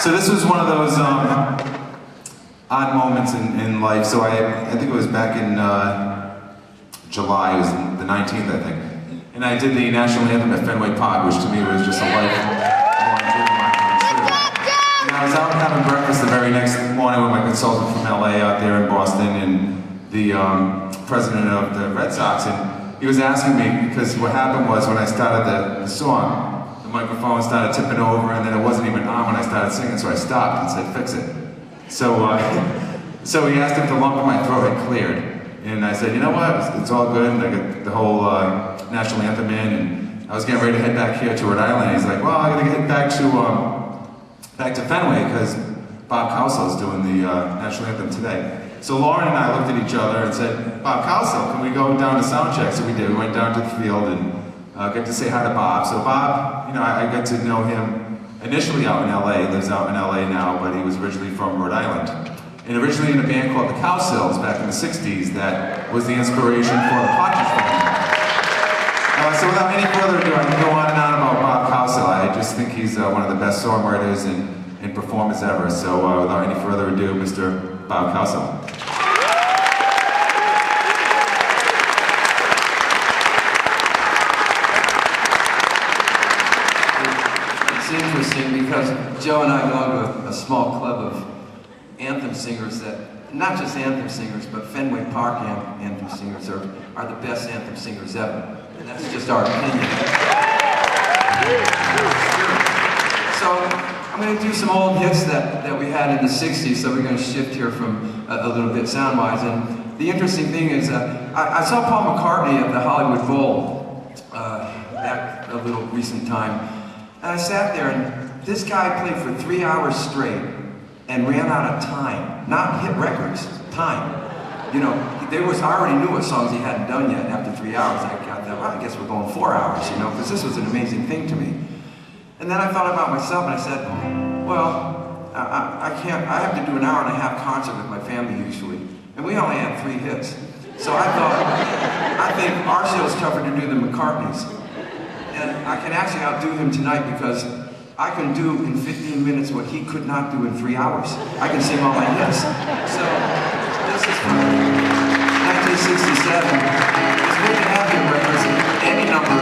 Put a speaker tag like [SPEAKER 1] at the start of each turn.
[SPEAKER 1] So this was one of those odd moments in life. So I think it was back in July, it was the 19th, I think. And I did the national anthem at Fenway Park, which to me was just a lifelong dream of mine come true. And I was out having breakfast the very next morning with my consultant from LA out there in Boston and the president of the Red Sox. And he was asking me, because what happened was when I started the song, the microphone started tipping over and then it wasn't even on when I started singing, so I stopped and said, fix it. So he asked if the lump in my throat had cleared. And I said, you know what, it's all good, and I got the whole national anthem in, and I was getting ready to head back here to Rhode Island. He's like, well, I gotta get back to Fenway, because Bob Cowsill is doing the national anthem today. So Lauren and I looked at each other and said, Bob Cowsill, can we go down to sound check? So we did. We went down to the field and got to say hi to Bob. So Bob, you know, I got to know him initially out in LA. He lives out in LA now, but he was originally from Rhode Island. And originally in a band called the Cowsills back in the 60s that was the inspiration for the Partridge Family. So without any further ado, I can go on and on about Bob Cowsill. I just think he's one of the best songwriters and performers ever. So without any further ado, Mr. Bob Cowsill.
[SPEAKER 2] It's interesting because Joe and I belong to a small club of anthem singers that, not just anthem singers, but Fenway Park anthem singers are the best anthem singers ever. And that's just our opinion. So I'm going to do some old hits that we had in the 60s, so we're going to shift here from a little bit sound-wise. And the interesting thing is, I saw Paul McCartney at the Hollywood Bowl back a little recent time. And I sat there, and this guy played for 3 hours straight and ran out of time. Not hit records, time. You know, I already knew what songs he hadn't done yet. After 3 hours, I thought, well, I guess we're going 4 hours, you know, because this was an amazing thing to me. And then I thought about myself and I said, well, I have to do an hour and a half concert with my family usually. And we only had 3 hits. So I thought, I think our show's tougher to do than McCartney's. And I can actually outdo him tonight because I can do in 15 minutes what he could not do in 3 hours. I can sing all my hits. So, this is from 1967. It's good to have him represent any number